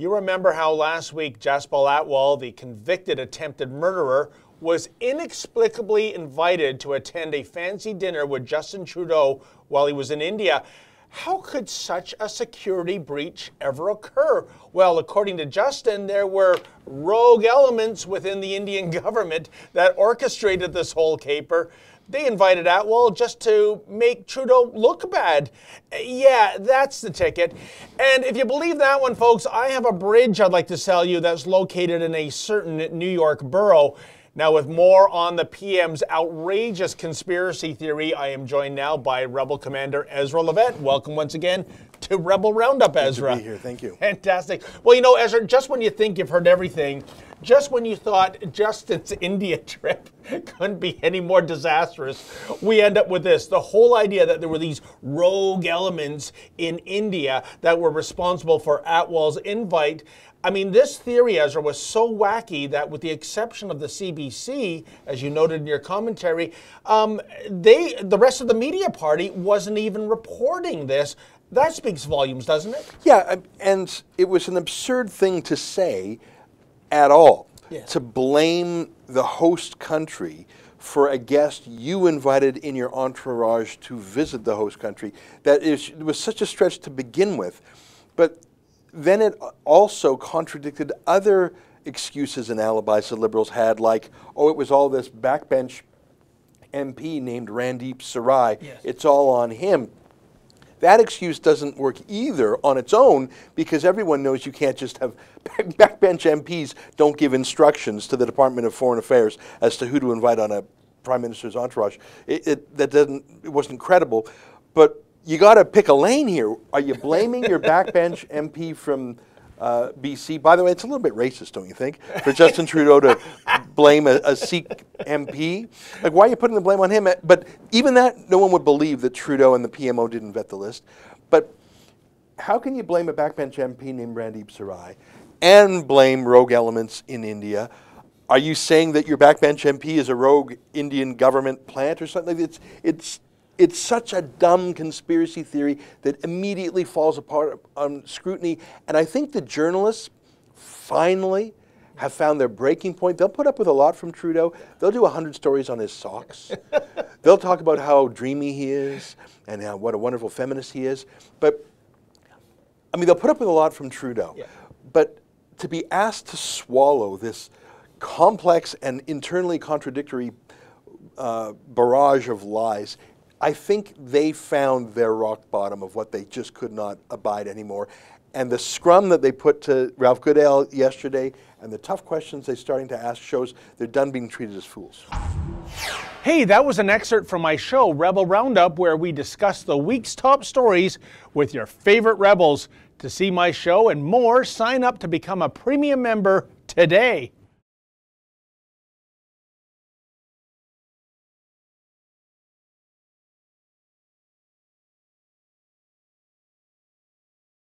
You remember how last week Jaspal Atwal, the convicted attempted murderer, was inexplicably invited to attend a fancy dinner with Justin Trudeau while he was in India. How could such a security breach ever occur? Well, according to Justin, there were rogue elements within the Indian government that orchestrated this whole caper. They invited Atwal just to make Trudeau look bad. Yeah, that's the ticket. And if you believe that one, folks, I have a bridge I'd like to sell you that's located in a certain New York borough. Now, with more on the PM's outrageous conspiracy theory, I am joined now by Rebel Commander Ezra Levette. Welcome once again to Rebel Roundup, Ezra. Good to be here. Thank you. Fantastic. Well, you know, Ezra, just when you think you've heard everything, just when you thought Justin's India trip couldn't be any more disastrous, we end up with this. The whole idea that there were these rogue elements in India that were responsible for Atwal's invite. I mean, this theory, Ezra, was so wacky that with the exception of the CBC, as you noted in your commentary, the rest of the media party wasn't even reporting this. That speaks volumes, doesn't it? Yeah, and it was an absurd thing to say at all, to blame the host country for a guest you invited in your entourage to visit the host country. It was such a stretch to begin with. But then it also contradicted other excuses and alibis the Liberals had, like, oh, it was all this backbench MP named Randeep Sarai. Yes. It's all on him. That excuse doesn't work either on its own, because everyone knows you can't just have backbench MPs don't give instructions to the Department of Foreign Affairs as to who to invite on a Prime Minister's entourage. It wasn't credible. But you got to pick a lane here. Are you blaming your backbench MP from BC? By the way, it's a little bit racist, don't you think, for Justin Trudeau to blame a Sikh MP? Like, why are you putting the blame on him? But even that, no one would believe that Trudeau and the PMO didn't vet the list. But how can you blame a backbench MP named Randeep Sarai and blame rogue elements in India? Are you saying that your backbench MP is a rogue Indian government plant or something? It's such a dumb conspiracy theory that immediately falls apart on scrutiny. And I think the journalists finally have found their breaking point. They'll put up with a lot from Trudeau. They'll do 100 stories on his socks. They'll talk about how dreamy he is and what a wonderful feminist he is. But, I mean, they'll put up with a lot from Trudeau. Yeah. But to be asked to swallow this complex and internally contradictory barrage of lies, I think they found their rock bottom of what they just could not abide anymore. And the scrum that they put to Ralph Goodale yesterday and the tough questions they're starting to ask shows they're done being treated as fools. Hey, that was an excerpt from my show, Rebel Roundup, where we discuss the week's top stories with your favorite rebels. To see my show and more, sign up to become a premium member today.